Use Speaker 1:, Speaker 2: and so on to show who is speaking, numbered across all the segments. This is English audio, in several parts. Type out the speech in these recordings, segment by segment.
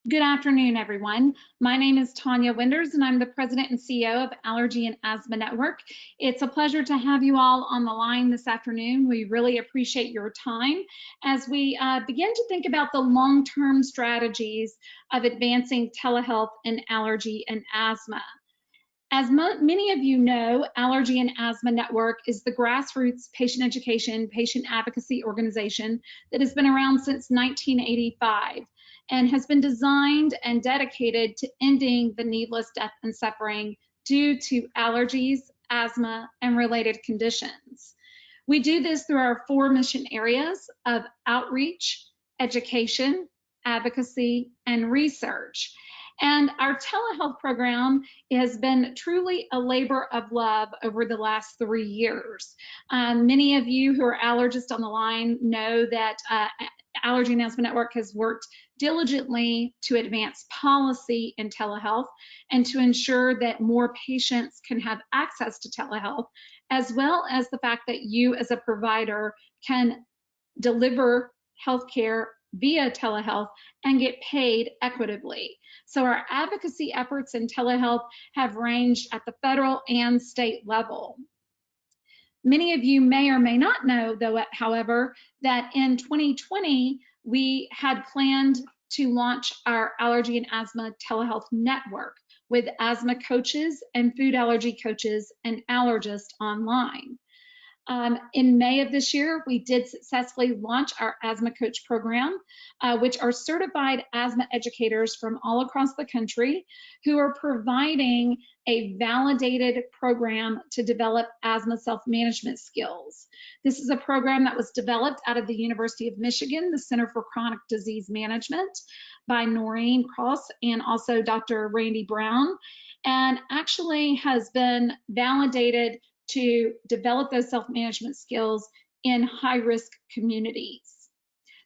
Speaker 1: Good afternoon, everyone. My name is Tanya Winders, and I'm the President and CEO of Allergy and Asthma Network. It's a pleasure to have you all on the line this afternoon. We really appreciate your time as we begin to think about the long-term strategies of advancing telehealth in allergy and asthma. As many of you know, Allergy and Asthma Network is the grassroots patient education, patient advocacy organization that has been around since 1985 and has been designed and dedicated to ending the needless death and suffering due to allergies, asthma, and related conditions. We do this through our 4 mission areas of outreach, education, advocacy, and research. And our telehealth program has been truly a labor of love over the last 3 years. Many of you who are allergists on the line know that Allergy and Asthma Network has worked diligently to advance policy in telehealth and to ensure that more patients can have access to telehealth, as well as the fact that you as a provider can deliver healthcare via telehealth and get paid equitably. So our advocacy efforts in telehealth have ranged at the federal and state level. Many of you may or may not know, though, however, that in 2020, we had planned to launch our Allergy and Asthma Telehealth Network with asthma coaches and food allergy coaches and allergists online. In May of this year, we did successfully launch our asthma coach program, which are certified asthma educators from all across the country who are providing a validated program to develop asthma self-management skills. This is a program that was developed out of the University of Michigan, the Center for Chronic Disease Management, by Noreen Cross and also Dr. Randy Brown, and actually has been validated to develop those self-management skills in high-risk communities.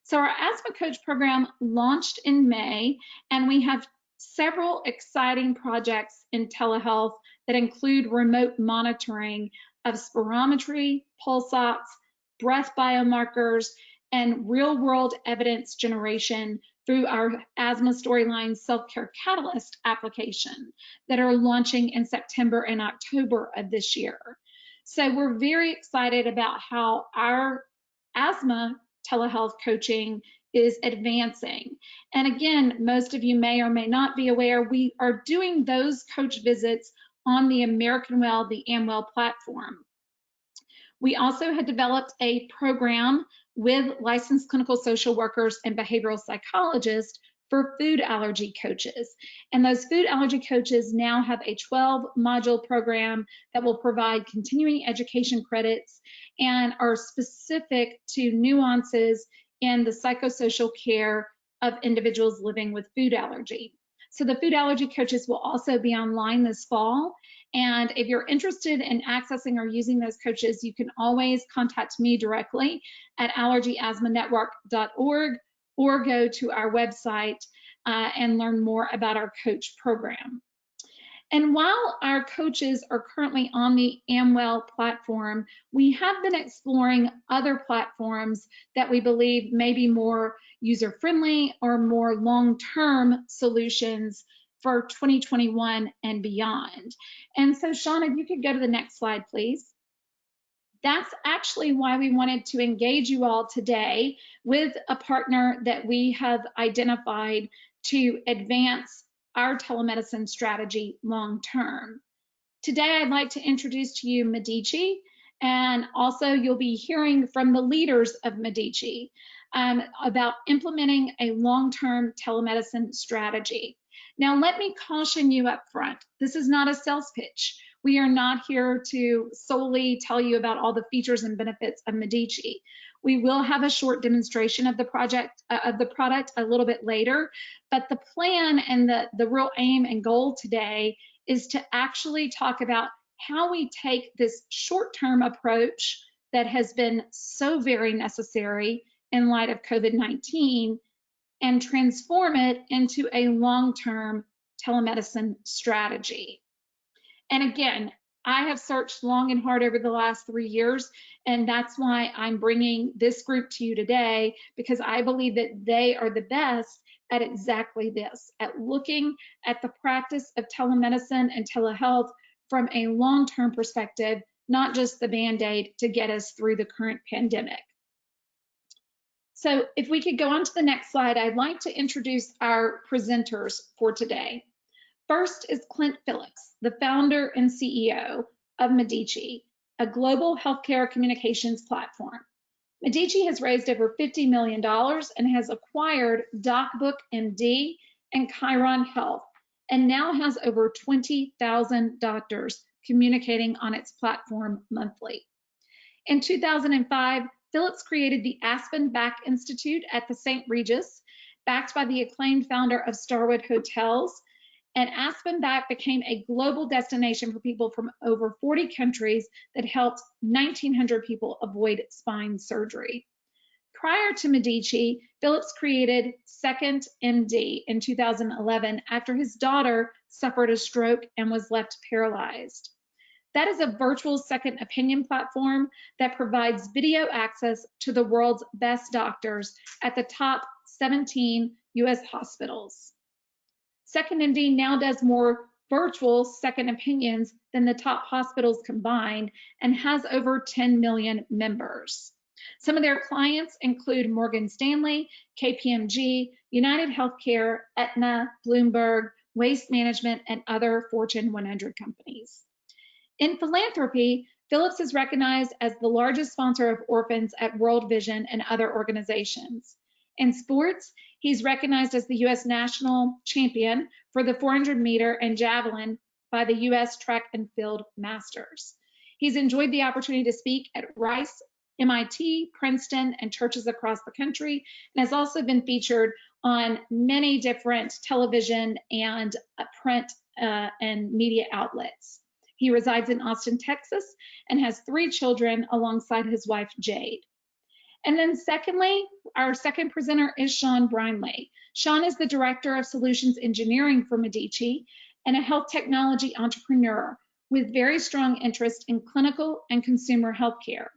Speaker 1: So our asthma coach program launched in May, and we have several exciting projects in telehealth that include remote monitoring of spirometry, pulse ox, breath biomarkers, and real-world evidence generation through our Asthma Storyline Self-Care Catalyst application that are launching in September and October of this year. So we're very excited about how our asthma telehealth coaching is advancing. And again, most of you may or may not be aware, we are doing those coach visits on the American Well, the Amwell platform. We also had developed a program with licensed clinical social workers and behavioral psychologists for food allergy coaches. And those food allergy coaches now have a 12-module program that will provide continuing education credits and are specific to nuances in the psychosocial care of individuals living with food allergy. So the food allergy coaches will also be online this fall. And if you're interested in accessing or using those coaches, you can always contact me directly at allergyasthmanetwork.org or go to our website and learn more about our coach program. And while our coaches are currently on the Amwell platform, we have been exploring other platforms that we believe may be more user-friendly or more long-term solutions for 2021 and beyond. And so, Sean, if you could go to the next slide, please. That's actually why we wanted to engage you all today with a partner that we have identified to advance our telemedicine strategy long term. Today, I'd like to introduce to you Medici, and also you'll be hearing from the leaders of Medici about implementing a long-term telemedicine strategy. Now, let me caution you up front. This is not a sales pitch. We are not here to solely tell you about all the features and benefits of Medici. We will have a short demonstration of the product a little bit later, but the plan and the real aim and goal today is to actually talk about how we take this short-term approach that has been so very necessary in light of COVID-19 and transform it into a long-term telemedicine strategy. And again, I have searched long and hard over the last 3 years, and that's why I'm bringing this group to you today, because I believe that they are the best at exactly this, at looking at the practice of telemedicine and telehealth from a long-term perspective, not just the Band-Aid to get us through the current pandemic. So if we could go on to the next slide, I'd like to introduce our presenters for today. First is Clint Phillips, the founder and CEO of Medici, a global healthcare communications platform. Medici has raised over $50 million and has acquired DocBook MD and Chiron Health, and now has over 20,000 doctors communicating on its platform monthly. In 2005, Phillips created the Aspen Back Institute at the St. Regis, backed by the acclaimed founder of Starwood Hotels, and Aspen Back became a global destination for people from over 40 countries that helped 1,900 people avoid spine surgery. Prior to Medici, Phillips created Second MD in 2011 after his daughter suffered a stroke and was left paralyzed. That is a virtual second opinion platform that provides video access to the world's best doctors at the top 17 US hospitals. Second MD now does more virtual second opinions than the top hospitals combined and has over 10 million members. Some of their clients include Morgan Stanley, KPMG, United Healthcare, Aetna, Bloomberg, Waste Management, and other Fortune 100 companies. In philanthropy, Phillips is recognized as the largest sponsor of orphans at World Vision and other organizations. In sports, he's recognized as the U.S. national champion for the 400-meter and javelin by the U.S. Track and Field Masters. He's enjoyed the opportunity to speak at Rice, MIT, Princeton, and churches across the country, and has also been featured on many different television and print and media outlets. He resides in Austin, Texas, and has 3 children alongside his wife, Jade. And then secondly, our second presenter is Sean Brinely. Sean is the Director of Solutions Engineering for Medici and a health technology entrepreneur with very strong interest in clinical and consumer healthcare.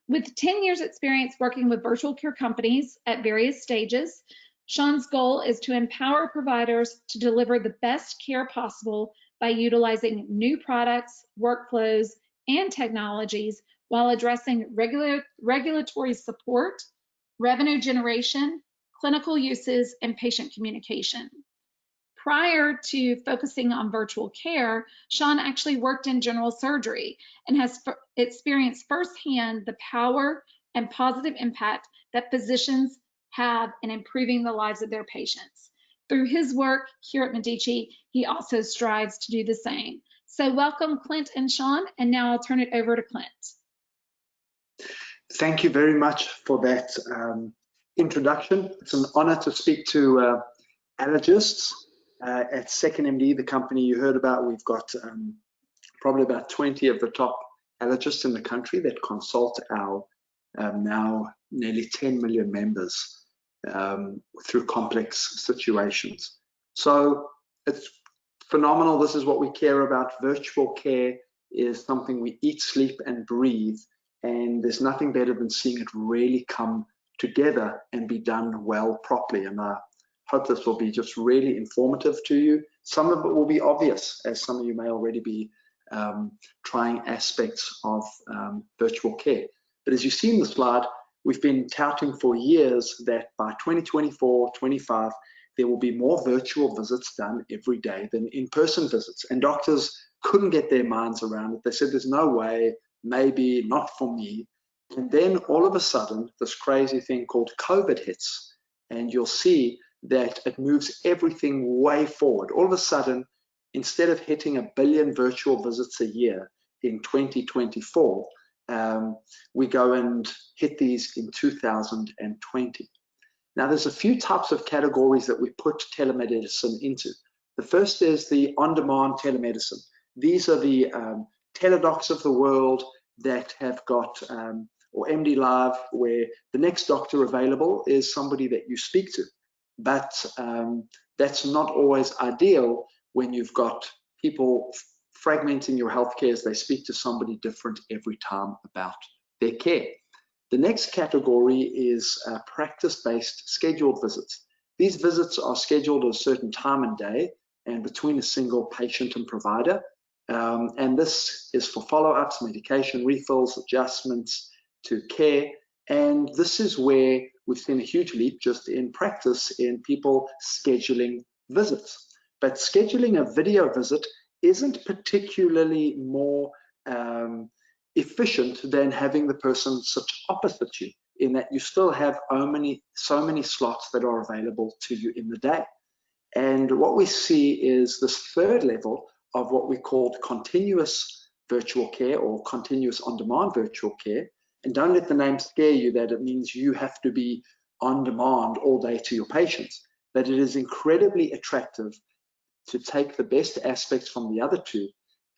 Speaker 1: With 10 years experience working with virtual care companies at various stages, Sean's goal is to empower providers to deliver the best care possible by utilizing new products, workflows, and technologies while addressing regulatory support, revenue generation, clinical uses, and patient communication. Prior to focusing on virtual care, Sean actually worked in general surgery and has experienced firsthand the power and positive impact that physicians have in improving the lives of their patients. Through his work here at Medici, he also strives to do the same. So welcome, Clint and Sean, and now I'll turn it over to Clint.
Speaker 2: Thank you very much for that introduction. It's an honor to speak to allergists at Second MD, the company you heard about. We've got probably about 20 of the top allergists in the country that consult our now nearly 10 million members through complex situations. So it's phenomenal. This is what we care about. Virtual care is something we eat, sleep, and breathe. And there's nothing better than seeing it really come together and be done well, properly. And I hope this will be just really informative to you. Some of it will be obvious, as some of you may already be trying aspects of virtual care. But as you see in the slide, we've been touting for years that by 2024, 25, there will be more virtual visits done every day than in-person visits. And doctors couldn't get their minds around it. They said, there's no way, maybe not for me. And then all of a sudden, this crazy thing called COVID hits, and you'll see that it moves everything way forward. All of a sudden, instead of hitting 1 billion virtual visits a year in 2024, we go and hit these in 2020. Now, there's a few types of categories that we put telemedicine into. The first is the on-demand telemedicine. These are the teledocs of the world that have got, or MD Live, where the next doctor available is somebody that you speak to. But that's not always ideal when you've got people fragmenting your healthcare as they speak to somebody different every time about their care. The next category is practice-based scheduled visits. These visits are scheduled at a certain time and day and between a single patient and provider. And this is for follow-ups, medication refills, adjustments to care. And this is where we've seen a huge leap just in practice in people scheduling visits. But scheduling a video visit isn't particularly more efficient than having the person sit opposite you, in that you still have so many slots that are available to you in the day. And what we see is this third level of what we call continuous virtual care or continuous on-demand virtual care. And don't let the name scare you that it means you have to be on demand all day to your patients. But it is incredibly attractive to take the best aspects from the other two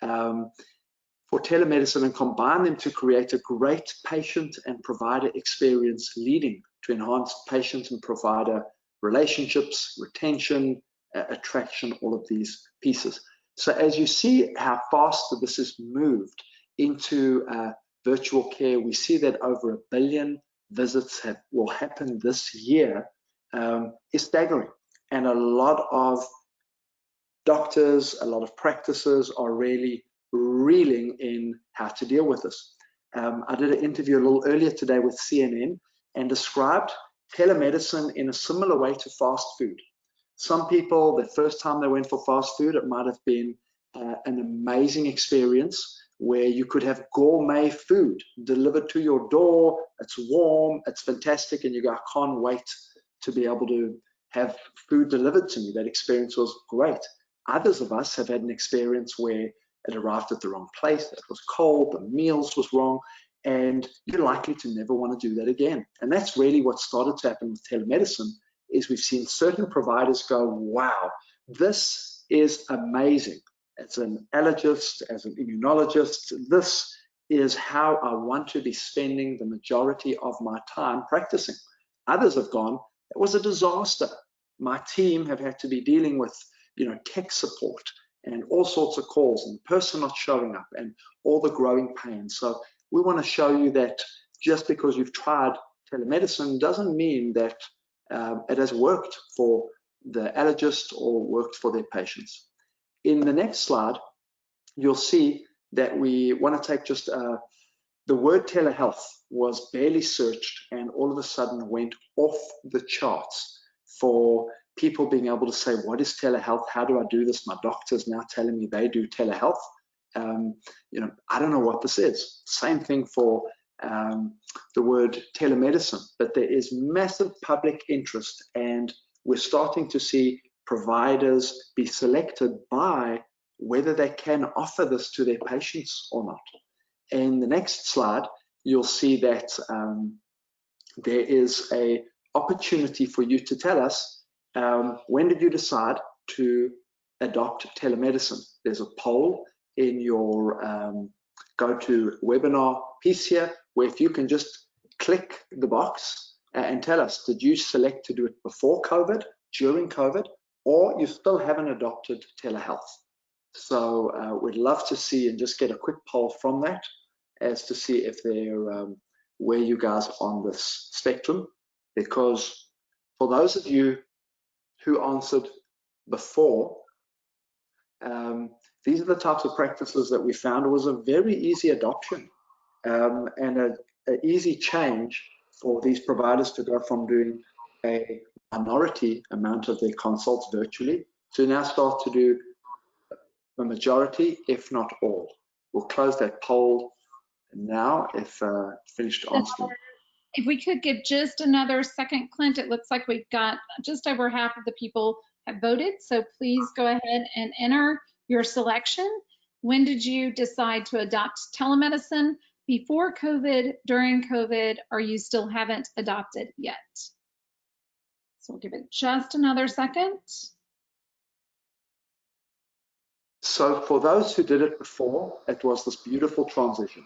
Speaker 2: for telemedicine and combine them to create a great patient and provider experience, leading to enhanced patient and provider relationships, retention, attraction, all of these pieces. So as you see how fast this has moved into virtual care, we see that over 1 billion visits will happen this year, is staggering. And a lot of doctors, a lot of practices are really reeling in how to deal with this. I did an interview a little earlier today with CNN and described telemedicine in a similar way to fast food. Some people, the first time they went for fast food, it might have been an amazing experience where you could have gourmet food delivered to your door. It's warm, it's fantastic, and you go, I can't wait to be able to have food delivered to me. That experience was great. Others of us have had an experience where it arrived at the wrong place, it was cold, the meals was wrong, and you're likely to never want to do that again. And that's really what started to happen with telemedicine, is we've seen certain providers go, wow, this is amazing. As an allergist, as an immunologist, this is how I want to be spending the majority of my time practicing. Others have gone, it was a disaster. My team have had to be dealing with, tech support and all sorts of calls and the person not showing up and all the growing pain. So we want to show you that just because you've tried telemedicine doesn't mean that it has worked for the allergist or worked for their patients. In the next slide, you'll see that we want to take just the word telehealth was barely searched and all of a sudden went off the charts for people being able to say, what is telehealth? How do I do this? My doctor's now telling me they do telehealth. I don't know what this is. Same thing for the word telemedicine, but there is massive public interest, and we're starting to see providers be selected by whether they can offer this to their patients or not. In the next slide, you'll see that there is an opportunity for you to tell us, when did you decide to adopt telemedicine? There's a poll in your GoToWebinar piece here, where if you can just click the box and tell us, did you select to do it before COVID, during COVID, or you still haven't adopted telehealth? So we'd love to see and just get a quick poll from that as to see if they're where you guys are on this spectrum, because for those of you who answered before, these are the types of practices that we found. It was a very easy adoption and an easy change for these providers to go from doing a minority amount of their consults virtually to now start to do the majority, if not all. We'll close that poll now if finished answering.
Speaker 1: If we could give just another second, Clint, it looks like we've got just over half of the people have voted. So please go ahead and enter your selection. When did you decide to adopt telemedicine? Before COVID, during COVID, or you still haven't adopted yet? So we'll give it just another second.
Speaker 2: So for those who did it before, it was this beautiful transition.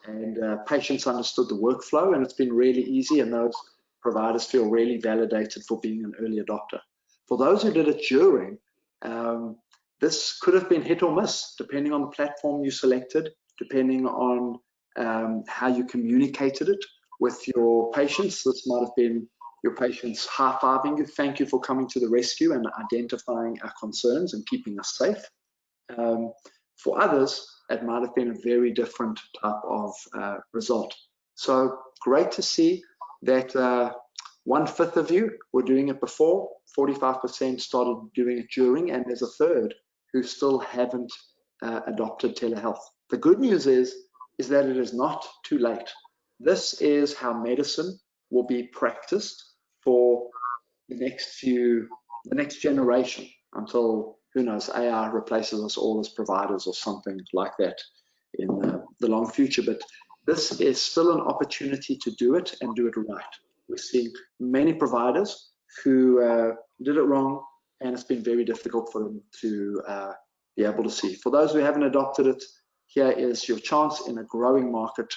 Speaker 2: And patients understood the workflow, and it's been really easy, and those providers feel really validated for being an early adopter. For those who did it during, this could have been hit or miss, depending on the platform you selected, depending on how you communicated it with your patients. This might have been, your patients high-fiving you, thank you for coming to the rescue and identifying our concerns and keeping us safe. For others, it might have been a very different type of result. So great to see that 1/5 of you were doing it before, 45% started doing it during, and there's a third who still haven't adopted telehealth. The good news is that it is not too late. This is how medicine will be practiced for the next generation, until, who knows, AI replaces us all as providers or something like that in the long future. But this is still an opportunity to do it and do it right. We're seeing many providers who did it wrong, and it's been very difficult for them to be able to see. For those who haven't adopted it, here is your chance in a growing market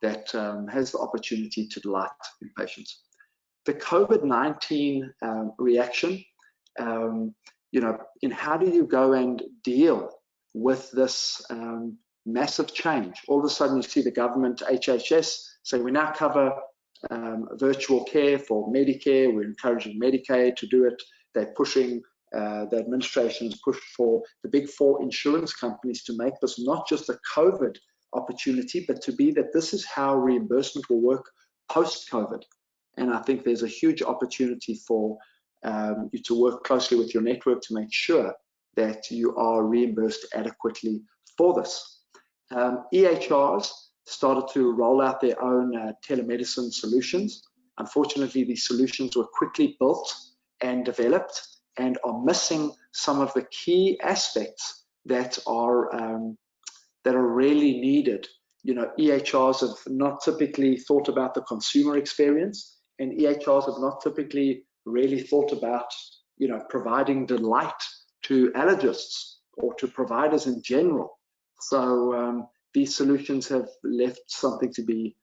Speaker 2: that has the opportunity to delight in patients. The COVID-19 reaction, in how do you go and deal with this massive change? All of a sudden you see the government, HHS, say we now cover virtual care for Medicare, we're encouraging Medicaid to do it. They're pushing, the administration's pushed for the big 4 insurance companies to make this not just a COVID opportunity, but to be that this is how reimbursement will work post-COVID. And I think there's a huge opportunity for you to work closely with your network to make sure that you are reimbursed adequately for this. EHRs started to roll out their own telemedicine solutions. Unfortunately, these solutions were quickly built and developed and are missing some of the key aspects that are really needed. EHRs have not typically thought about the consumer experience, and EHRs have not typically really thought about, providing delight to allergists or to providers in general. So these solutions have left something to be,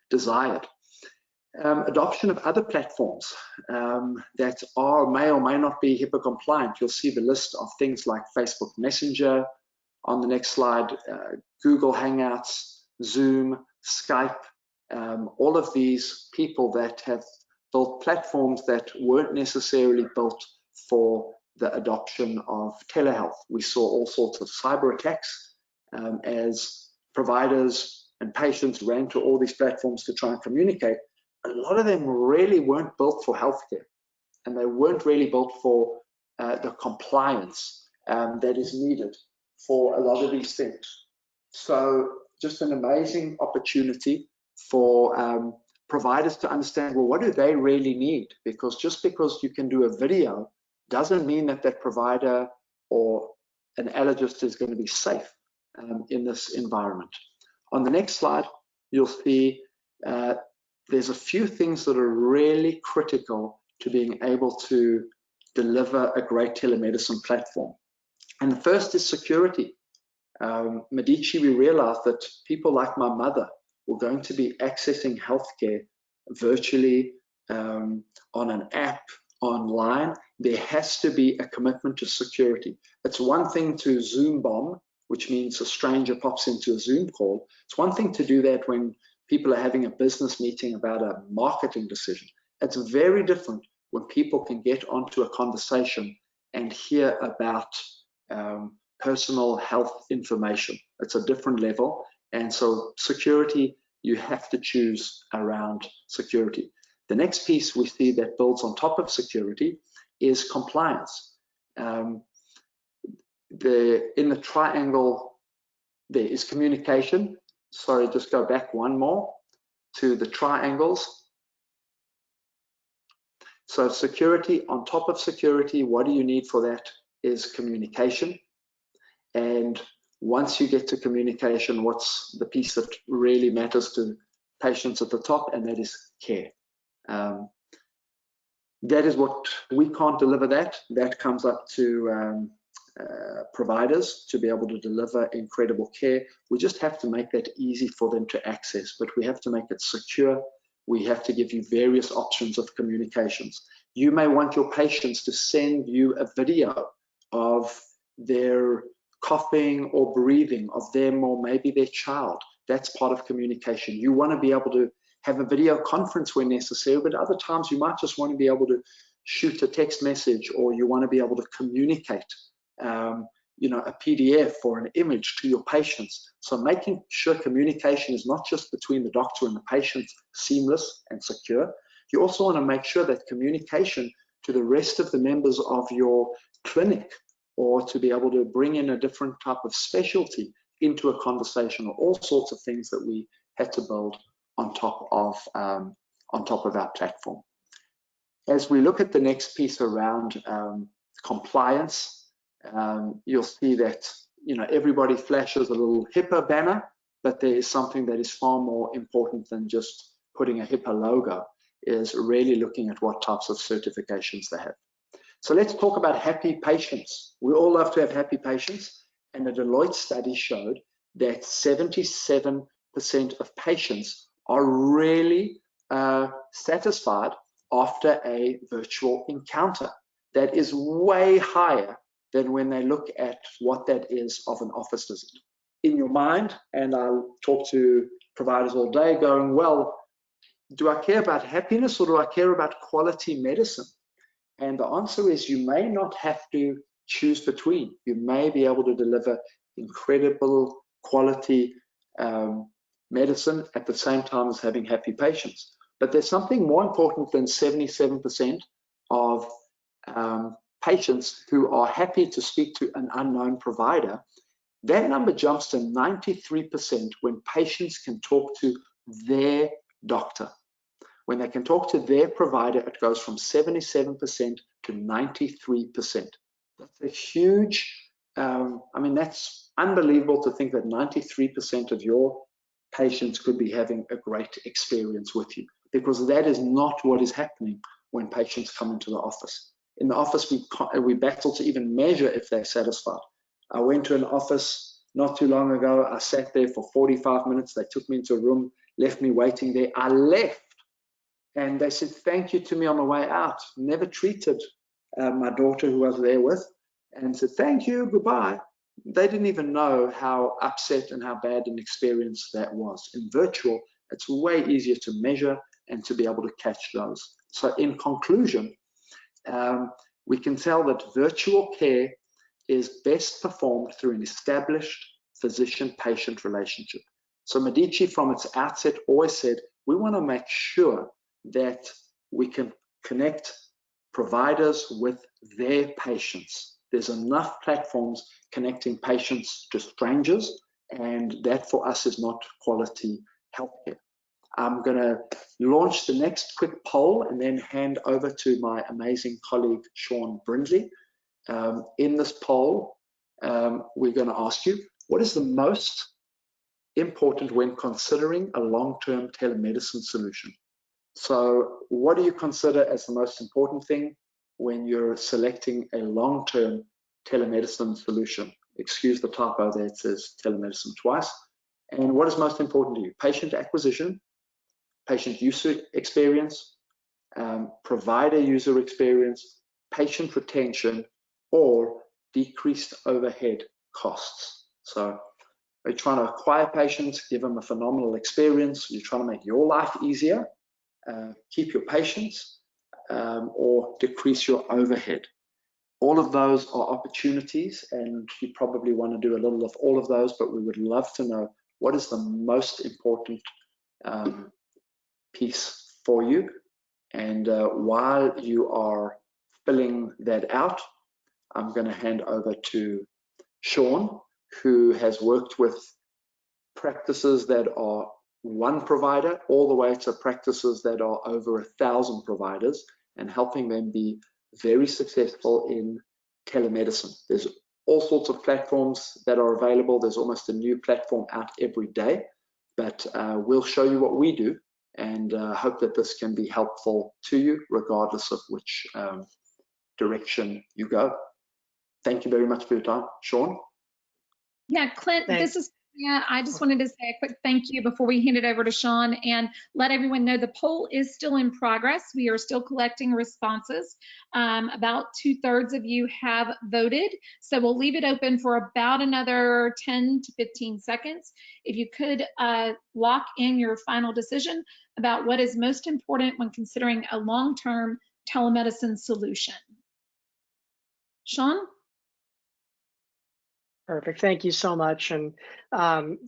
Speaker 2: desired. Adoption of other platforms that may or may not be HIPAA compliant. You'll see the list of things like Facebook Messenger on the next slide, Google Hangouts, Zoom, Skype, all of these people that have built platforms that weren't necessarily built for the adoption of telehealth. We saw all sorts of cyber attacks as providers and patients ran to all these platforms to try and communicate. A lot of them really weren't built for healthcare, and they weren't really built for the compliance that is needed for a lot of these things. So just an amazing opportunity for providers to understand, well, what do they really need? Because just because you can do a video doesn't mean that that provider or an allergist is going to be safe in this environment. On the next slide, you'll see there's a few things that are really critical to being able to deliver a great telemedicine platform. And the first is security. Medici, we realized that people like my mother were going to be accessing healthcare virtually on an app, online. There has to be a commitment to security. It's one thing to Zoom bomb, which means a stranger pops into a Zoom call. It's one thing to do that when people are having a business meeting about a marketing decision. It's very different when people can get onto a conversation and hear about personal health information. It's a different level. And so security, you have to choose around security. The next piece we see that builds on top of security is compliance. In the triangle, there is communication. Sorry, just go back one more to the triangles. So security, on top of security, what do you need for that is communication. And once you get to communication, what's the piece that really matters to patients at the top? And that is care. That is what we can't deliver. That comes up to providers to be able to deliver incredible care. We just have to make that easy for them to access, but we have to make it secure. We have to give you various options of communications. You may want your patients to send you a video of their coughing or breathing, of them or maybe their child. That's part of communication. You want to be able to have a video conference when necessary, but other times you might just want to be able to shoot a text message, or you want to be able to communicate a PDF or an image to your patients. So making sure communication is not just between the doctor and the patient seamless and secure. You also want to make sure that communication to the rest of the members of your clinic, or to be able to bring in a different type of specialty into a conversation, or all sorts of things that we had to build on top of our platform. As we look at the next piece around compliance, you'll see that everybody flashes a little HIPAA banner, but there is something that is far more important than just putting a HIPAA logo, is really looking at what types of certifications they have. So let's talk about happy patients. We all love to have happy patients, and a Deloitte study showed that 77% of patients are really satisfied after a virtual encounter. That is way higher than when they look at what that is of an office visit. In your mind, and I'll talk to providers all day going, well, do I care about happiness, or do I care about quality medicine? And the answer is, you may not have to choose between. You may be able to deliver incredible quality medicine at the same time as having happy patients. But there's something more important than 77% of patients who are happy to speak to an unknown provider. That number jumps to 93% when patients can talk to their doctor. When they can talk to their provider, it goes from 77% to 93%. That's a huge, that's unbelievable to think that 93% of your patients could be having a great experience with you, because that is not what is happening when patients come into the office. In the office, we battle to even measure if they're satisfied. I went to an office not too long ago. I sat there for 45 minutes. They took me into a room, left me waiting there. I left, and they said thank you to me on the way out. Never treated my daughter, who I was there with, and said thank you, goodbye. They didn't even know how upset and how bad an experience that was. In virtual, it's way easier to measure and to be able to catch those. So in conclusion, we can tell that virtual care is best performed through an established physician-patient relationship. So Medici, from its outset, always said, we want to make sure that we can connect providers with their patients. There's enough platforms connecting patients to strangers, and that for us is not quality healthcare. I'm going to launch the next quick poll and then hand over to my amazing colleague, Sean Brinely. In this poll, we're going to ask you, what is the most important when considering a long-term telemedicine solution? So what do you consider as the most important thing when you're selecting a long-term telemedicine solution? Excuse the typo there, it says telemedicine twice. And what is most important to you? Patient acquisition, patient user experience, provider user experience, patient retention, or decreased overhead costs. So are you trying to acquire patients, give them a phenomenal experience? You're trying to make your life easier, keep your patients, or decrease your overhead. All of those are opportunities, and you probably want to do a little of all of those, but we would love to know what is the most important piece for you. And while you are filling that out, I'm going to hand over to Sean, who has worked with practices that are one provider all the way to practices that are over 1,000 providers, and helping them be very successful in telemedicine. There's all sorts of platforms that are available. There's almost a new platform out every day, but we'll show you what we do, and hope that this can be helpful to you regardless of which direction you go. Thank you very much for your time. Sean?
Speaker 1: Yeah, Clint,
Speaker 3: Thanks.
Speaker 1: this is, yeah, I just wanted to say a quick thank you before we hand it over to Sean, and let everyone know the poll is still in progress. We are still collecting responses. About 2/3 of you have voted, so we'll leave it open for about another 10 to 15 seconds. If you could lock in your final decision, about what is most important when considering a long-term telemedicine solution. Sean?
Speaker 3: Perfect. Thank you so much. And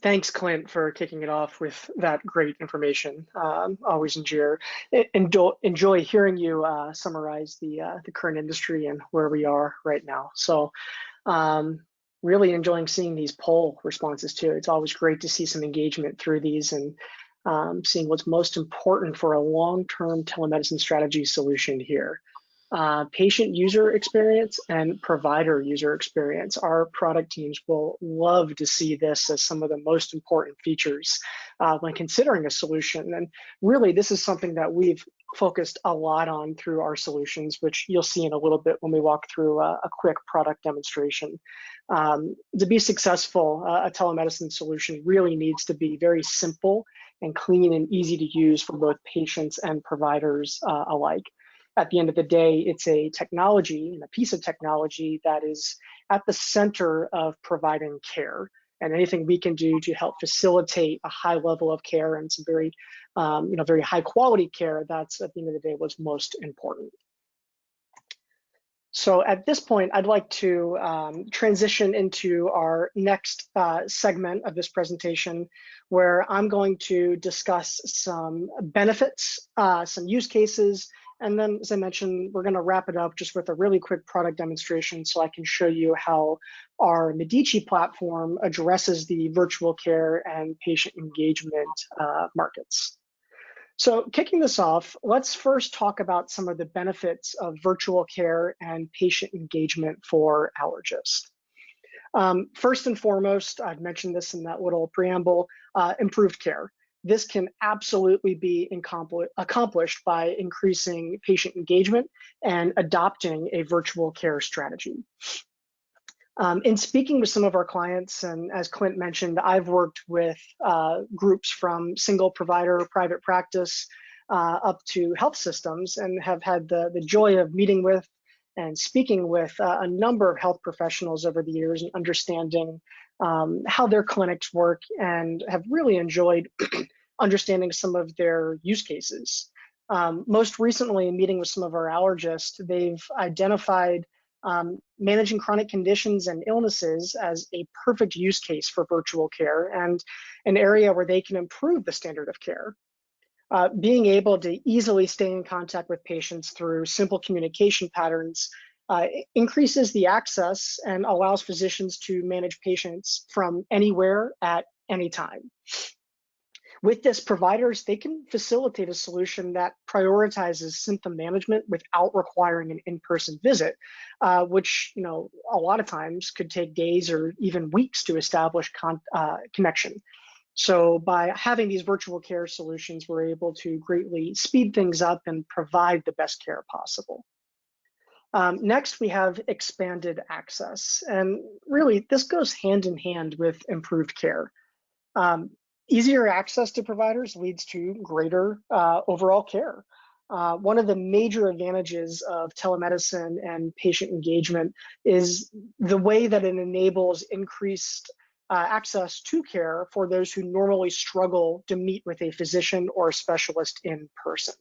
Speaker 3: thanks, Clint, for kicking it off with that great information. Always enjoy hearing you summarize the current industry and where we are right now. So really enjoying seeing these poll responses too. It's always great to see some engagement through these and seeing what's most important for a long-term telemedicine strategy solution here. Patient user experience and provider user experience. Our product teams will love to see this as some of the most important features when considering a solution. And really, this is something that we've focused a lot on through our solutions, which you'll see in a little bit when we walk through a quick product demonstration. To be successful, a telemedicine solution really needs to be very simple and clean and easy to use for both patients and providers alike. At the end of the day, it's a technology and a piece of technology that is at the center of providing care, and anything we can do to help facilitate a high level of care and some very, very high quality care, that's at the end of the day what's most important. So at this point, I'd like to transition into our next segment of this presentation, where I'm going to discuss some benefits, some use cases, and then, as I mentioned, we're going to wrap it up just with a really quick product demonstration so I can show you how our Medici platform addresses the virtual care and patient engagement markets. So kicking this off, let's first talk about some of the benefits of virtual care and patient engagement for allergists. First and foremost, I've mentioned this in that little preamble, improved care. This can absolutely be accomplished by increasing patient engagement and adopting a virtual care strategy. In speaking with some of our clients, and as Clint mentioned, I've worked with groups from single provider private practice up to health systems, and have had the joy of meeting with and speaking with a number of health professionals over the years and understanding how their clinics work, and have really enjoyed understanding some of their use cases. Most recently, in meeting with some of our allergists, they've identified managing chronic conditions and illnesses as a perfect use case for virtual care and an area where they can improve the standard of care. Being able to easily stay in contact with patients through simple communication patterns increases the access and allows physicians to manage patients from anywhere at any time. With this, providers, they can facilitate a solution that prioritizes symptom management without requiring an in-person visit, which a lot of times could take days or even weeks to establish connection. So by having these virtual care solutions, we're able to greatly speed things up and provide the best care possible. Next, we have expanded access. And really, this goes hand in hand with improved care. Easier access to providers leads to greater overall care. One of the major advantages of telemedicine and patient engagement is the way that it enables increased access to care for those who normally struggle to meet with a physician or a specialist in person.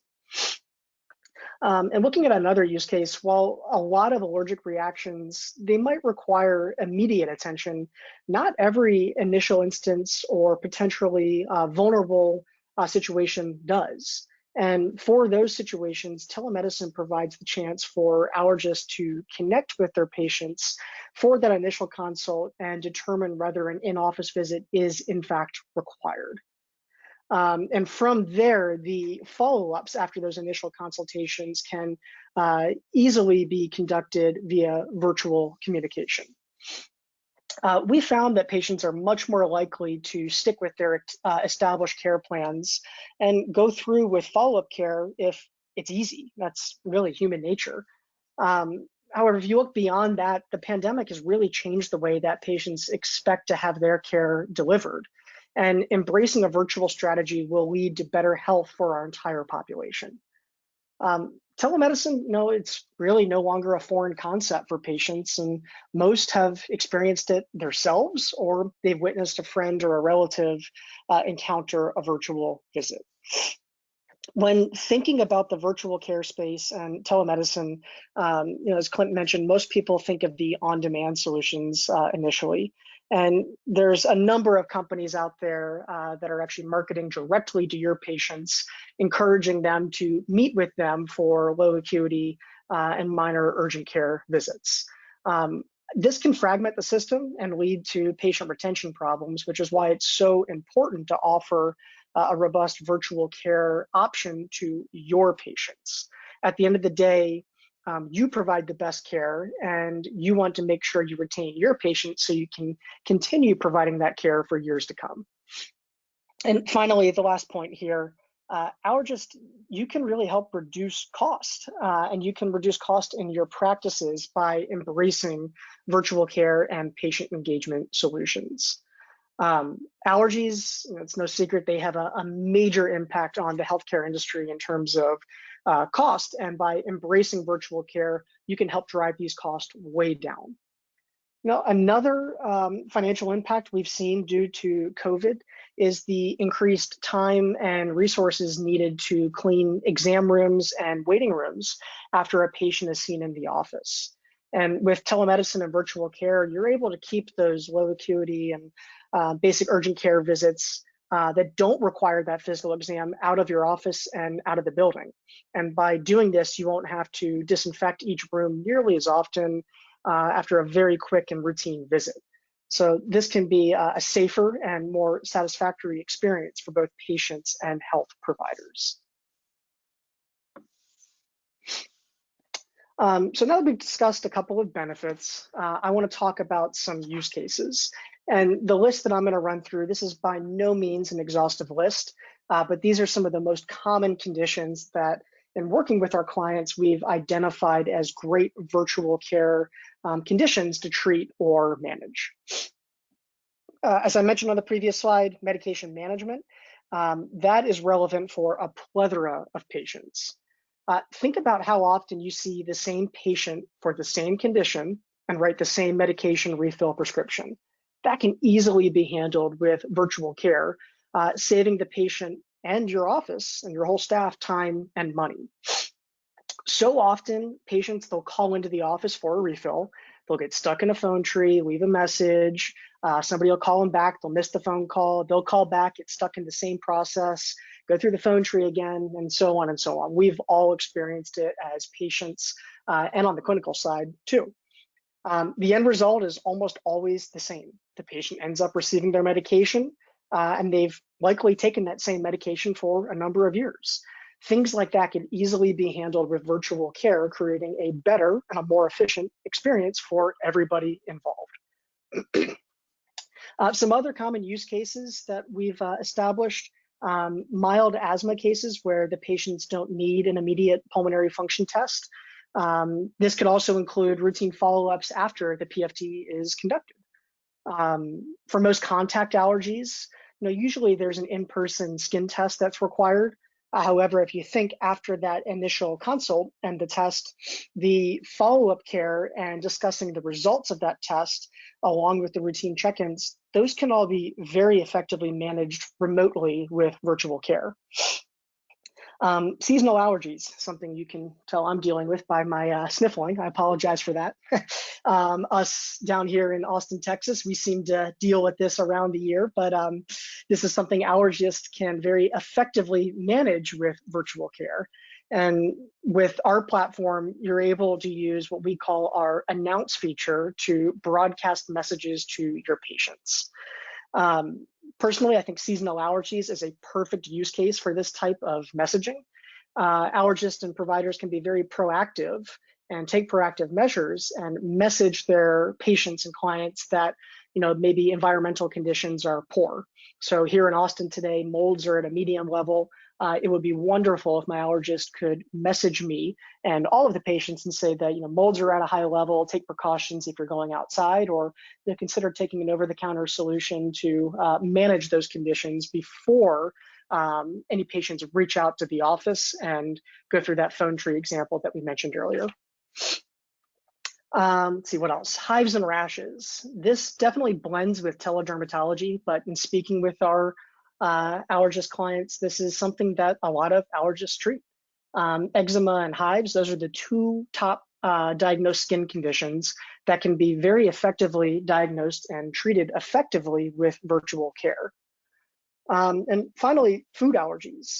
Speaker 3: And looking at another use case, while a lot of allergic reactions, they might require immediate attention, not every initial instance or potentially vulnerable situation does. And for those situations, telemedicine provides the chance for allergists to connect with their patients for that initial consult and determine whether an in-office visit is in fact required. And from there, the follow-ups after those initial consultations can easily be conducted via virtual communication. We found that patients are much more likely to stick with their established care plans and go through with follow-up care if it's easy. That's really human nature. However, if you look beyond that, the pandemic has really changed the way that patients expect to have their care delivered. And embracing a virtual strategy will lead to better health for our entire population. Telemedicine, it's really no longer a foreign concept for patients, and most have experienced it themselves, or they've witnessed a friend or a relative encounter a virtual visit. When thinking about the virtual care space and telemedicine, as Clint mentioned, most people think of the on-demand solutions initially. And there's a number of companies out there that are actually marketing directly to your patients, encouraging them to meet with them for low acuity and minor urgent care visits. This can fragment the system and lead to patient retention problems, which is why it's so important to offer a robust virtual care option to your patients. At the end of the day, you provide the best care, and you want to make sure you retain your patients so you can continue providing that care for years to come. And finally, the last point here, allergists, you can really help reduce cost, and you can reduce cost in your practices by embracing virtual care and patient engagement solutions. Allergies, it's no secret, they have a major impact on the healthcare industry in terms of cost, and by embracing virtual care, you can help drive these costs way down. Another financial impact we've seen due to COVID is the increased time and resources needed to clean exam rooms and waiting rooms after a patient is seen in the office. And with telemedicine and virtual care, you're able to keep those low acuity and basic urgent care visits that don't require that physical exam out of your office and out of the building. And by doing this, you won't have to disinfect each room nearly as often after a very quick and routine visit. So this can be a safer and more satisfactory experience for both patients and health providers. So now that we've discussed a couple of benefits, I want to talk about some use cases. And the list that I'm going to run through, this is by no means an exhaustive list, but these are some of the most common conditions that, in working with our clients, we've identified as great virtual care conditions to treat or manage. As I mentioned on the previous slide, medication management, that is relevant for a plethora of patients. Think about how often you see the same patient for the same condition and write the same medication refill prescription. That can easily be handled with virtual care, saving the patient and your office and your whole staff time and money. So often, patients, they'll call into the office for a refill. They'll get stuck in a phone tree, leave a message. Somebody will call them back. They'll miss the phone call. They'll call back, get stuck in the same process, go through the phone tree again, and so on and so on. We've all experienced it as patients and on the clinical side too. The end result is almost always the same. The patient ends up receiving their medication, and they've likely taken that same medication for a number of years. Things like that can easily be handled with virtual care, creating a better and a more efficient experience for everybody involved. Some other common use cases that we've established, mild asthma cases where the patients don't need an immediate pulmonary function test. This could also include routine follow-ups after the PFT is conducted. For most contact allergies, usually there's an in-person skin test that's required. However, if you think after that initial consult and the test, the follow-up care and discussing the results of that test, along with the routine check-ins, those can all be very effectively managed remotely with virtual care. Seasonal allergies, something you can tell I'm dealing with by my sniffling. I apologize for that. Us down here in Austin, Texas, we seem to deal with this around the year, but this is something allergists can very effectively manage with virtual care. And with our platform, you're able to use what we call our announce feature to broadcast messages to your patients. Personally, I think seasonal allergies is a perfect use case for this type of messaging. Allergists and providers can be very proactive and take proactive measures and message their patients and clients that maybe environmental conditions are poor. So here in Austin today, molds are at a medium level. It would be wonderful if my allergist could message me and all of the patients and say that molds are at a high level, take precautions if you're going outside, or consider taking an over-the-counter solution to manage those conditions before any patients reach out to the office and go through that phone tree example that we mentioned earlier. Let's see what else. Hives and rashes. This definitely blends with teledermatology, but in speaking with our allergist clients, this is something that a lot of allergists treat. Eczema and hives, those are the two top diagnosed skin conditions that can be very effectively diagnosed and treated effectively with virtual care. And finally, food allergies.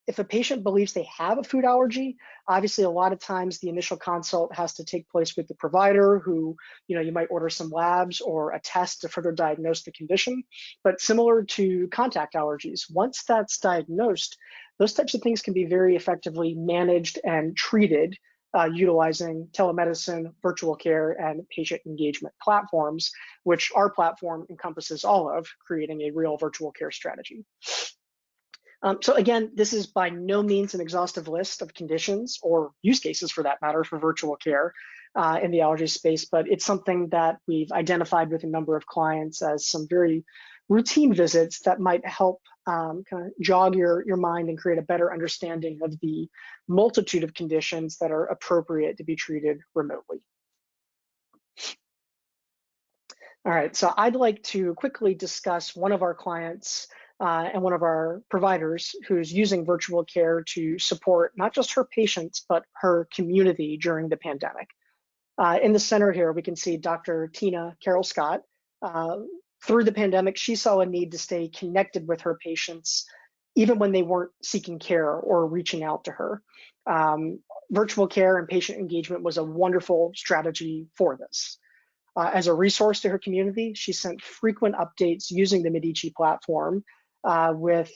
Speaker 3: If a patient believes they have a food allergy, obviously a lot of times the initial consult has to take place with the provider who, you might order some labs or a test to further diagnose the condition. But similar to contact allergies, once that's diagnosed, those types of things can be very effectively managed and treated utilizing telemedicine, virtual care, and patient engagement platforms, which our platform encompasses all of, creating a real virtual care strategy. So again, this is by no means an exhaustive list of conditions or use cases for that matter for virtual care in the allergy space, but it's something that we've identified with a number of clients as some very routine visits that might help kind of jog your mind and create a better understanding of the multitude of conditions that are appropriate to be treated remotely. All right, so I'd like to quickly discuss one of our clients and one of our providers who's using virtual care to support not just her patients, but her community during the pandemic. In the center here, we can see Dr. Tina Carroll Scott. Through the pandemic, she saw a need to stay connected with her patients, even when they weren't seeking care or reaching out to her. Virtual care and patient engagement was a wonderful strategy for this. As a resource to her community, she sent frequent updates using the Medici platform with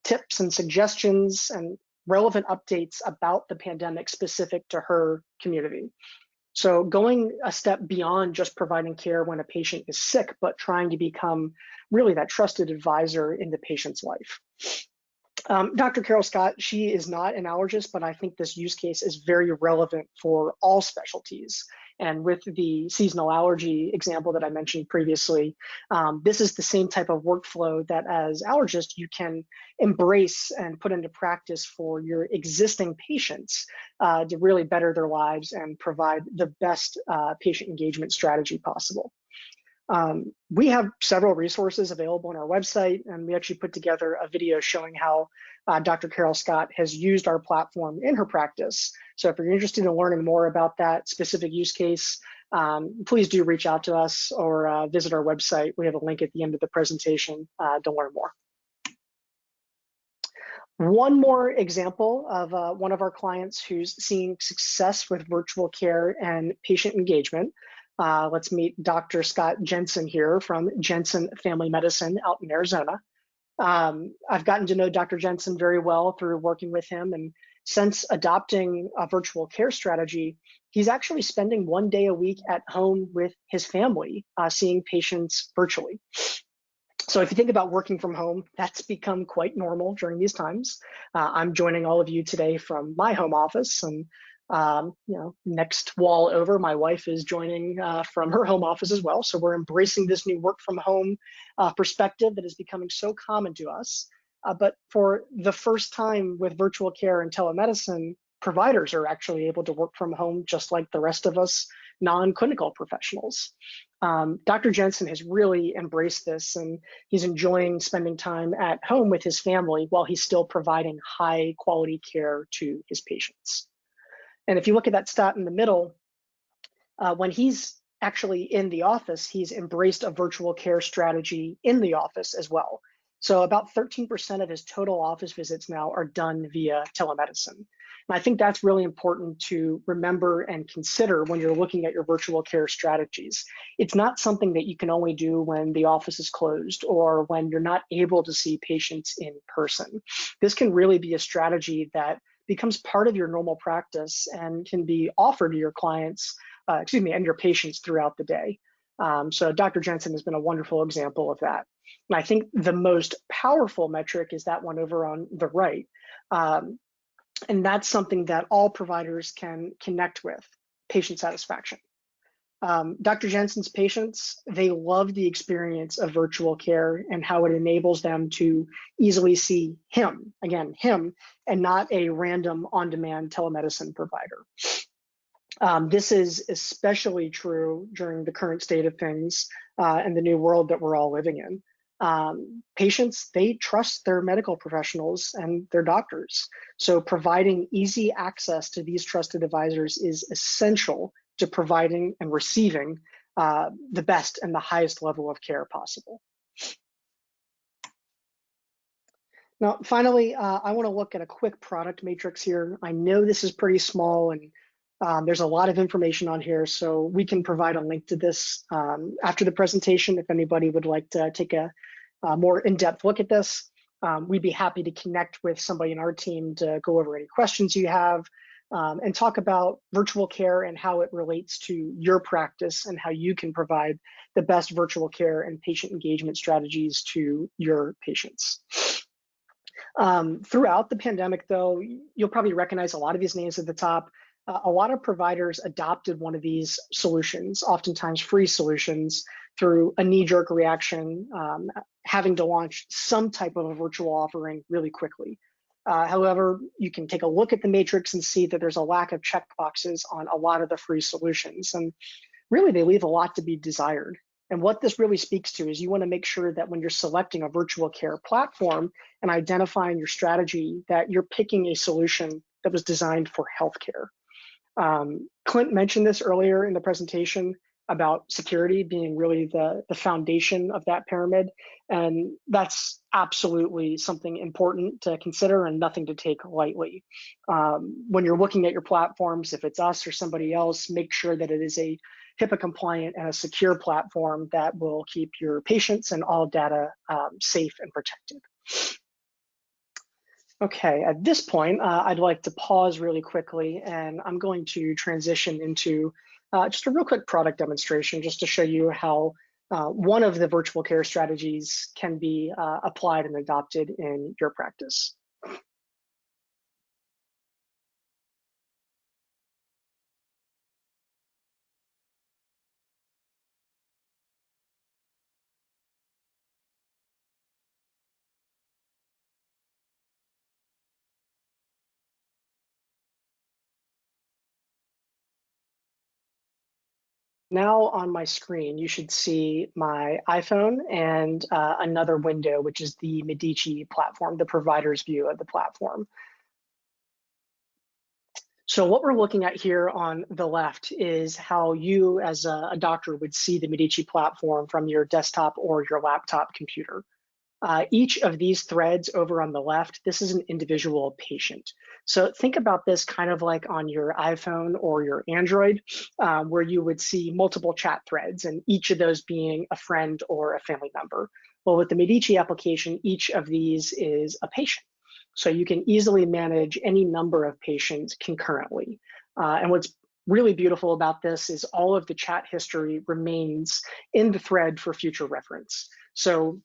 Speaker 3: tips and suggestions and relevant updates about the pandemic specific to her community. So going a step beyond just providing care when a patient is sick, but trying to become really that trusted advisor in the patient's life. Dr. Carroll Scott, she is not an allergist, but I think this use case is very relevant for all specialties. And with the seasonal allergy example that I mentioned previously, this is the same type of workflow that as allergists, you can embrace and put into practice for your existing patients to really better their lives and provide the best patient engagement strategy possible. We have several resources available on our website, and we actually put together a video showing how Dr. Carroll Scott has used our platform in her practice. So if you're interested in learning more about that specific use case, please do reach out to us or visit our website. We have a link at the end of the presentation to learn more. One more example of one of our clients who's seeing success with virtual care and patient engagement. Let's meet Dr. Scott Jensen here from Jensen Family Medicine out in Arizona. I've gotten to know Dr. Jensen very well through working with him, and since adopting a virtual care strategy, he's actually spending 1 day a week at home with his family, seeing patients virtually. So if you think about working from home, that's become quite normal during these times. I'm joining all of you today from my home office, and next wall over, my wife is joining from her home office as well. So we're embracing this new work from home perspective that is becoming so common to us. But for the first time with virtual care and telemedicine, providers are actually able to work from home just like the rest of us non-clinical professionals. Dr. Jensen has really embraced this, and he's enjoying spending time at home with his family while he's still providing high quality care to his patients. And if you look at that stat in the middle, when he's actually in the office, he's embraced a virtual care strategy in the office as well. So about 13% of his total office visits now are done via telemedicine. And I think that's really important to remember and consider when you're looking at your virtual care strategies. It's not something that you can only do when the office is closed or when you're not able to see patients in person. This can really be a strategy that becomes part of your normal practice and can be offered to your clients, and your patients throughout the day. So Dr. Jensen has been a wonderful example of that. And I think the most powerful metric is that one over on the right. And that's something that all providers can connect with, patient satisfaction. Dr. Jensen's patients, they love the experience of virtual care and how it enables them to easily see him, again, him, and not a random on-demand telemedicine provider. This is especially true during the current state of things and the new world that we're all living in. patients, they trust their medical professionals and their doctors. So providing easy access to these trusted advisors is essential to providing and receiving the best and the highest level of care possible. Now, finally, I want to look at a quick product matrix here. I know this is pretty small and there's a lot of information on here, so we can provide a link to this after the presentation if anybody would like to take a more in-depth look at this. We'd be happy to connect with somebody in our team to go over any questions you have and talk about virtual care and how it relates to your practice and how you can provide the best virtual care and patient engagement strategies to your patients. Throughout the pandemic, though, you'll probably recognize a lot of these names at the top. A lot of providers adopted one of these solutions, oftentimes free solutions, through a knee-jerk reaction, having to launch some type of a virtual offering really quickly. However, you can take a look at the matrix and see that there's a lack of checkboxes on a lot of the free solutions. And really, they leave a lot to be desired. And what this really speaks to is you want to make sure that when you're selecting a virtual care platform and identifying your strategy, that you're picking a solution that was designed for healthcare. Clint mentioned this earlier in the presentation about security being really the foundation of that pyramid. And that's absolutely something important to consider and nothing to take lightly. When you're looking at your platforms, if it's us or somebody else, make sure that it is a HIPAA compliant and a secure platform that will keep your patients and all data safe and protected. Okay, at this point, I'd like to pause really quickly, and I'm going to transition into just a real quick product demonstration just to show you how one of the virtual care strategies can be applied and adopted in your practice. Now on my screen, you should see my iPhone and another window, which is the Medici platform, the provider's view of the platform. So what we're looking at here on the left is how you as a doctor would see the Medici platform from your desktop or your laptop computer. Each of these threads over on the left, this is an individual patient. So think about this kind of like on your iPhone or your Android, where you would see multiple chat threads and each of those being a friend or a family member. Well, with the Medici application, each of these is a patient. So you can easily manage any number of patients concurrently. And what's really beautiful about this is all of the chat history remains in the thread for future reference. So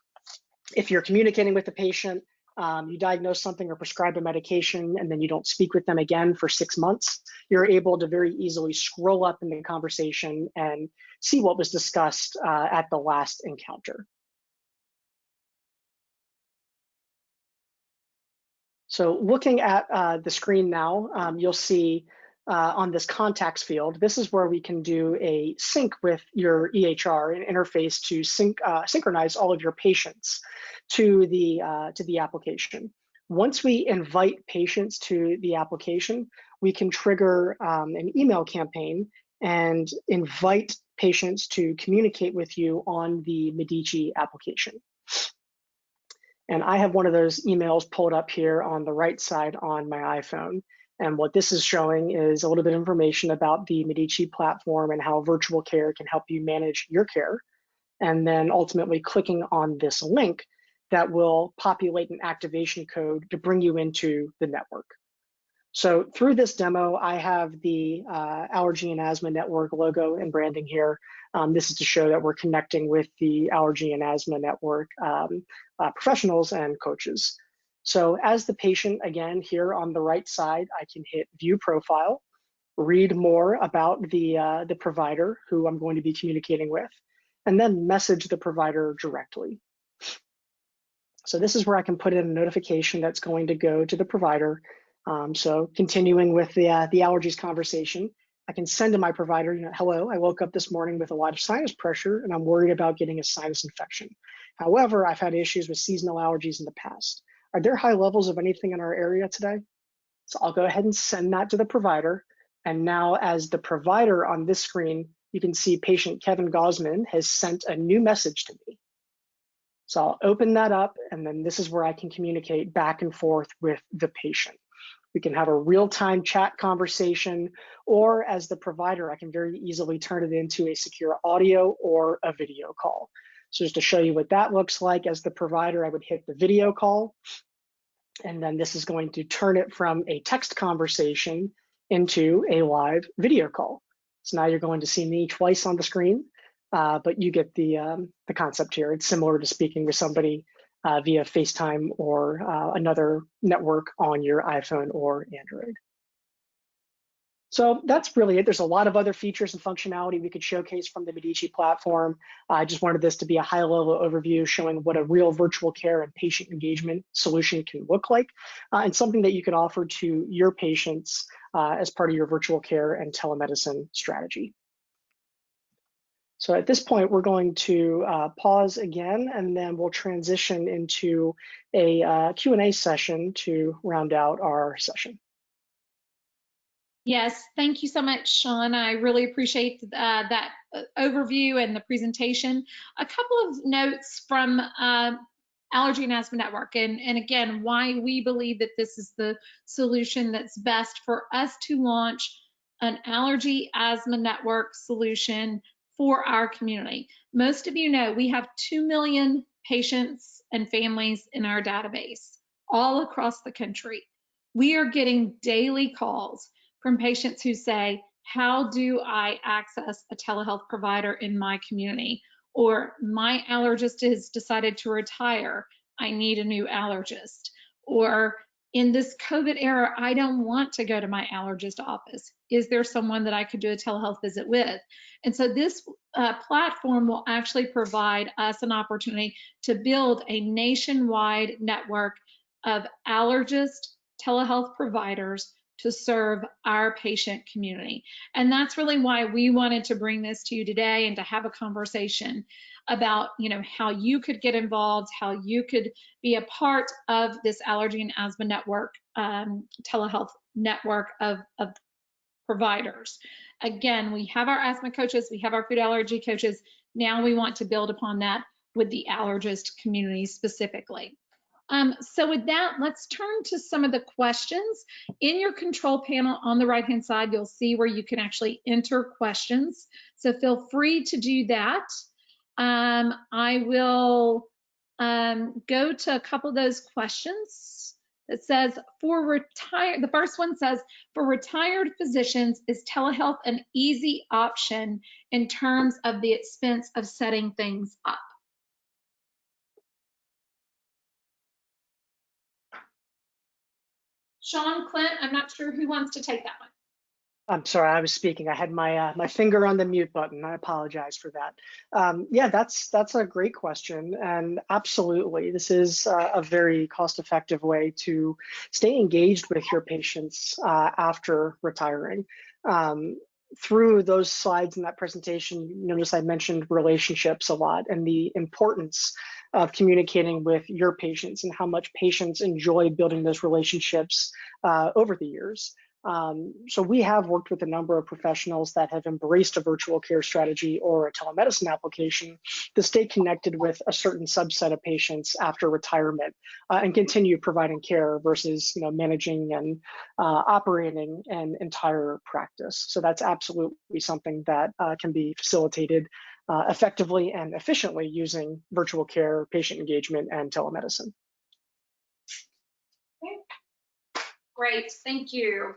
Speaker 3: if you're communicating with the patient, you diagnose something or prescribe a medication, and then you don't speak with them again for 6 months, you're able to very easily scroll up in the conversation and see what was discussed at the last encounter. So looking at the screen now, you'll see on this contacts field, this is where we can do a sync with your EHR, an interface to synchronize all of your patients to the application. Once we invite patients to the application, we can trigger an email campaign and invite patients to communicate with you on the Medici application. And I have one of those emails pulled up here on the right side on my iPhone. And what this is showing is a little bit of information about the Medici platform and how virtual care can help you manage your care. And then ultimately clicking on this link that will populate an activation code to bring you into the network. So through this demo, I have the Allergy and Asthma Network logo and branding here. This is to show that we're connecting with the Allergy and Asthma Network professionals and coaches. So as the patient, again, here on the right side, I can hit View Profile, read more about the provider who I'm going to be communicating with, and then message the provider directly. So this is where I can put in a notification that's going to go to the provider. So continuing with the allergies conversation, I can send to my provider, hello, I woke up this morning with a lot of sinus pressure and I'm worried about getting a sinus infection. However, I've had issues with seasonal allergies in the past. Are there high levels of anything in our area today? So I'll go ahead and send that to the provider. And now as the provider on this screen, you can see patient Kevin Gosman has sent a new message to me. So I'll open that up, and then this is where I can communicate back and forth with the patient. We can have a real-time chat conversation, or as the provider, I can very easily turn it into a secure audio or a video call. So just to show you what that looks like, as the provider, I would hit the video call, and then this is going to turn it from a text conversation into a live video call. So now you're going to see me twice on the screen, but you get the concept here. It's similar to speaking with somebody via FaceTime or another network on your iPhone or Android. So that's really it. There's a lot of other features and functionality we could showcase from the Medici platform. I just wanted this to be a high-level overview showing what a real virtual care and patient engagement solution can look like, and something that you can offer to your patients as part of your virtual care and telemedicine strategy. So at this point, we're going to pause again, and then we'll transition into a Q&A session to round out our session.
Speaker 1: Yes, thank you so much, Sean. I really appreciate that overview and the presentation. A couple of notes from Allergy and Asthma Network, and again, why we believe that this is the solution that's best for us to launch an Allergy Asthma Network solution for our community. Most of you know we have 2 million patients and families in our database all across the country. We are getting daily calls from patients who say, how do I access a telehealth provider in my community? Or my allergist has decided to retire, I need a new allergist. Or in this COVID era, I don't want to go to my allergist office. Is there someone that I could do a telehealth visit with? And so this platform will actually provide us an opportunity to build a nationwide network of allergist telehealth providers to serve our patient community. And that's really why we wanted to bring this to you today and to have a conversation about, how you could get involved, how you could be a part of this Allergy and Asthma Network, telehealth network of providers. Again, we have our asthma coaches, we have our food allergy coaches. Now we want to build upon that with the allergist community specifically. So with that, let's turn to some of the questions. In your control panel on the right-hand side, you'll see where you can actually enter questions. So feel free to do that. I will go to a couple of those questions. It says, the first one says, for retired physicians, is telehealth an easy option in terms of the expense of setting things up? Sean, Clint, I'm not sure who wants to take that one.
Speaker 3: I'm sorry, I was speaking. I had my my finger on the mute button. I apologize for that. Yeah, that's a great question, and absolutely, this is a very cost-effective way to stay engaged with your patients after retiring. Through those slides in that presentation, you notice I mentioned relationships a lot and the importance of communicating with your patients and how much patients enjoy building those relationships over the years. So we have worked with a number of professionals that have embraced a virtual care strategy or a telemedicine application to stay connected with a certain subset of patients after retirement and continue providing care versus managing and operating an entire practice. So that's absolutely something that can be facilitated effectively and efficiently using virtual care, patient engagement, and telemedicine.
Speaker 1: Okay. Great, thank you.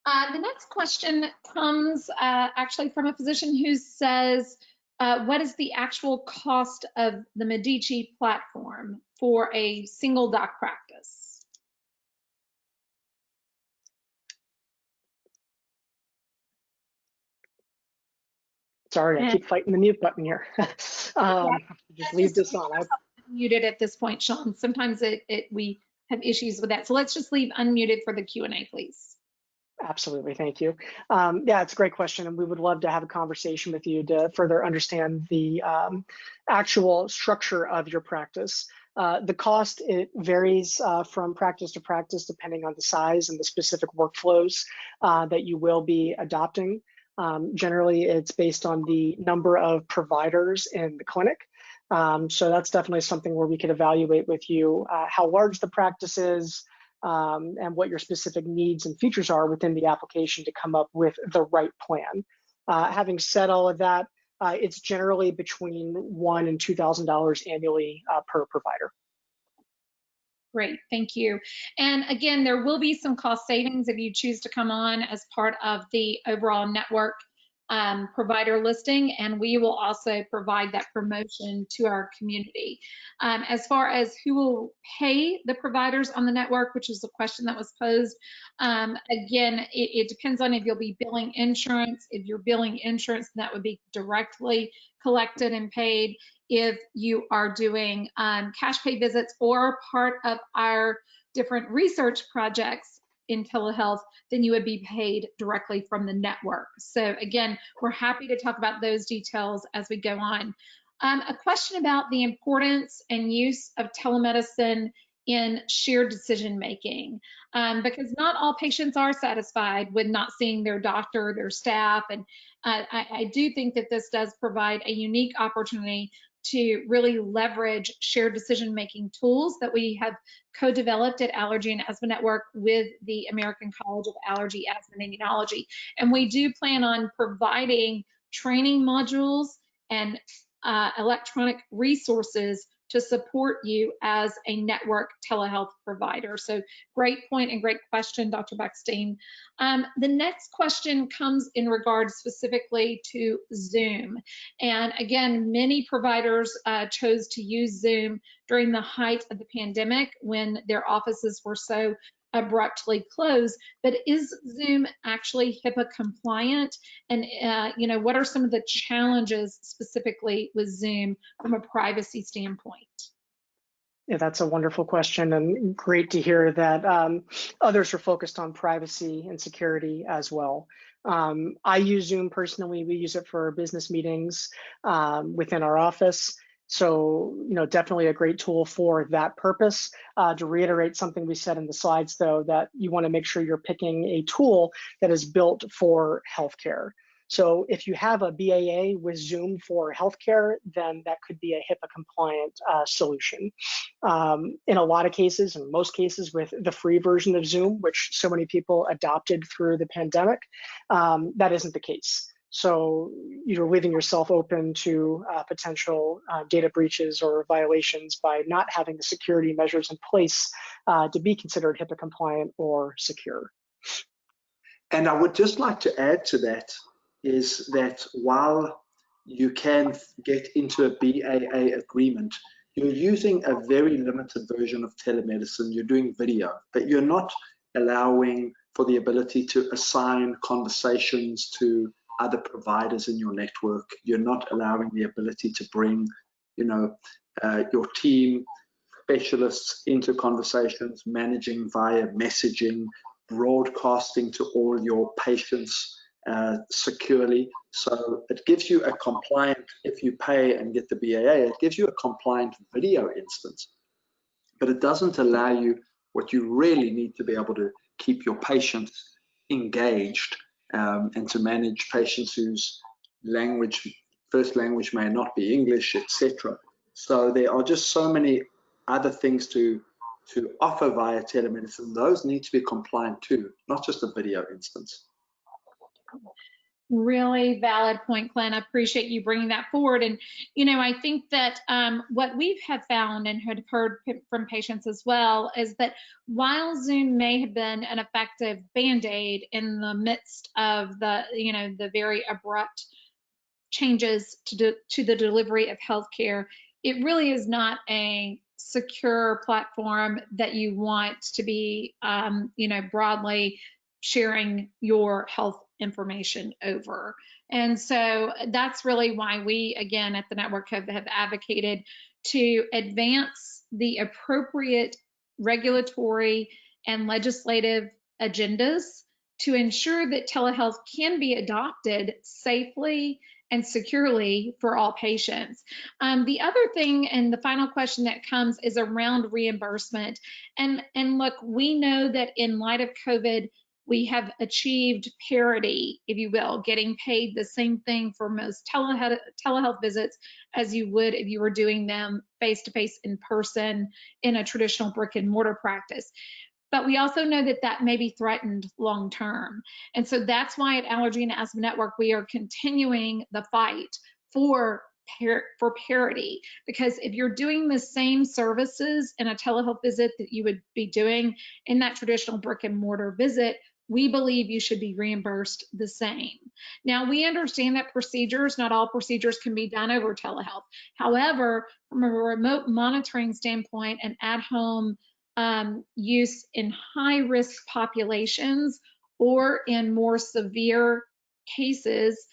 Speaker 1: The next question comes actually from a physician who says, what is the actual cost of the Medici platform for a single doc practice?
Speaker 3: Sorry, I keep fighting the mute button here. Just leave this on.
Speaker 1: Muted at this point, Sean. Sometimes we have issues with that. So let's just leave unmuted for the Q&A, please.
Speaker 3: Absolutely, thank you. Yeah, it's a great question, and we would love to have a conversation with you to further understand the actual structure of your practice. The cost, it varies from practice to practice depending on the size and the specific workflows that you will be adopting. Generally, it's based on the number of providers in the clinic. So that's definitely something where we could evaluate with you how large the practice is, and what your specific needs and features are within the application to come up with the right plan. Having said all of that, it's generally between $1,000 and $2,000 annually per provider.
Speaker 1: Great, thank you. And again, there will be some cost savings if you choose to come on as part of the overall network provider listing, and we will also provide that promotion to our community. As far as who will pay the providers on the network, which is a question that was posed, again, it depends on if you'll be billing insurance. If you're billing insurance, that would be directly collected and paid. If you are doing cash pay visits or part of our different research projects in telehealth, then you would be paid directly from the network. So again, we're happy to talk about those details as we go on. A question about the importance and use of telemedicine in shared decision making, because not all patients are satisfied with not seeing their doctor, their staff, and I do think that this does provide a unique opportunity to really leverage shared decision-making tools that we have co-developed at Allergy and Asthma Network with the American College of Allergy, Asthma and Immunology. And we do plan on providing training modules and electronic resources to support you as a network telehealth provider. So great point and great question, Dr. Buckstein. The next question comes in regards specifically to Zoom. And again, many providers chose to use Zoom during the height of the pandemic when their offices were so abruptly closed. But is Zoom actually HIPAA compliant? And you know, what are some of the challenges specifically with Zoom from a privacy standpoint?
Speaker 3: Yeah, that's a wonderful question, and great to hear that others are focused on privacy and security as well. I use Zoom personally. We use it for business meetings within our office. So, you know, definitely a great tool for that purpose. To reiterate something we said in the slides, though, that you want to make sure you're picking a tool that is built for healthcare. So if you have a BAA with Zoom for healthcare, then that could be a HIPAA compliant solution. In a lot of cases, in most cases with the free version of Zoom, which so many people adopted through the pandemic, that isn't the case. So you're leaving yourself open to potential data breaches or violations by not having the security measures in place to be considered HIPAA compliant or secure.
Speaker 2: And I would just like to add to that is that while you can get into a BAA agreement, you're using a very limited version of telemedicine. You're doing video, but you're not allowing for the ability to assign conversations to other providers in your network. You're not allowing the ability to bring, you know, your team specialists into conversations, managing via messaging, broadcasting to all your patients securely. So it gives you a compliant, if you pay and get the BAA, it gives you a compliant video instance, but it doesn't allow you what you really need to be able to keep your patients engaged and to manage patients whose first language may not be English, etc. So there are just so many other things to offer via telemedicine. Those need to be compliant too, not just a video instance.
Speaker 1: Really valid point, Clint. I appreciate you bringing that forward. And, you know, I think that what we have found and had heard from patients as well is that while Zoom may have been an effective Band-Aid in the midst of the, you know, the very abrupt changes to the delivery of healthcare, it really is not a secure platform that you want to be, you know, broadly sharing your health information over. And so that's really why we, again, at the network have advocated to advance the appropriate regulatory and legislative agendas to ensure that telehealth can be adopted safely and securely for all patients. The other thing, and the final question that comes, is around reimbursement. And look, we know that in light of COVID, we have achieved parity, if you will, getting paid the same thing for most telehealth visits as you would if you were doing them face-to-face in person in a traditional brick and mortar practice. But we also know that that may be threatened long term. And so that's why at Allergy and Asthma Network, we are continuing the fight for parity, because if you're doing the same services in a telehealth visit that you would be doing in that traditional brick and mortar visit, we believe you should be reimbursed the same. Now, we understand that not all procedures can be done over telehealth. However, from a remote monitoring standpoint and at-home use in high-risk populations or in more severe cases,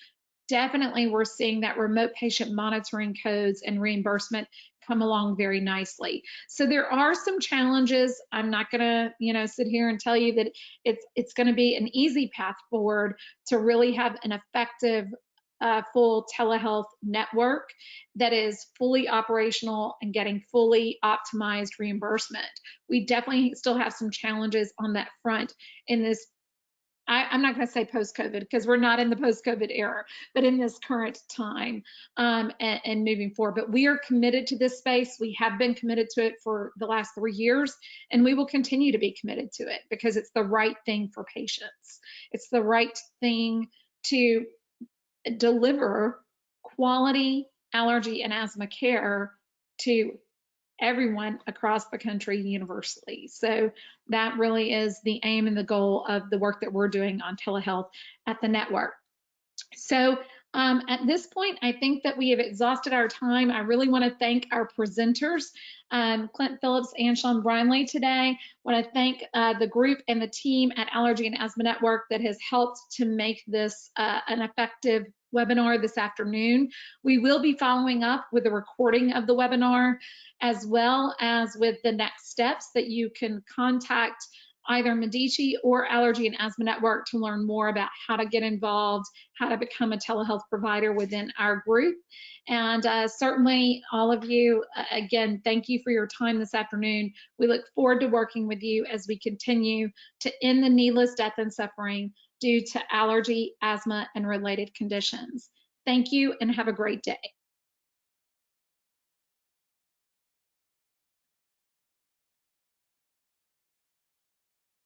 Speaker 1: definitely we're seeing that remote patient monitoring codes and reimbursement come along very nicely. So there are some challenges. I'm not gonna, sit here and tell you that it's gonna be an easy path forward to really have an effective full telehealth network that is fully operational and getting fully optimized reimbursement. We definitely still have some challenges on that front in this. I'm not going to say post-COVID, because we're not in the post-COVID era, but in this current time and moving forward. But we are committed to this space. We have been committed to it for the last 3 years, and we will continue to be committed to it because it's the right thing for patients. It's the right thing to deliver quality allergy and asthma care to everyone across the country universally. So that really is the aim and the goal of the work that we're doing on telehealth at the network. So at this point, I think that we have exhausted our time. I really want to thank our presenters, Clint, Phillips, and Sean Brinely today. I want to thank the group and the team at Allergy and Asthma Network that has helped to make this an effective webinar this afternoon. We will be following up with a recording of the webinar, as well as with the next steps that you can contact either Medici or Allergy and Asthma Network to learn more about how to get involved, how to become a telehealth provider within our group. And certainly all of you, again, thank you for your time this afternoon. We look forward to working with you as we continue to end the needless death and suffering due to allergy, asthma, and related conditions. Thank you and have a great day.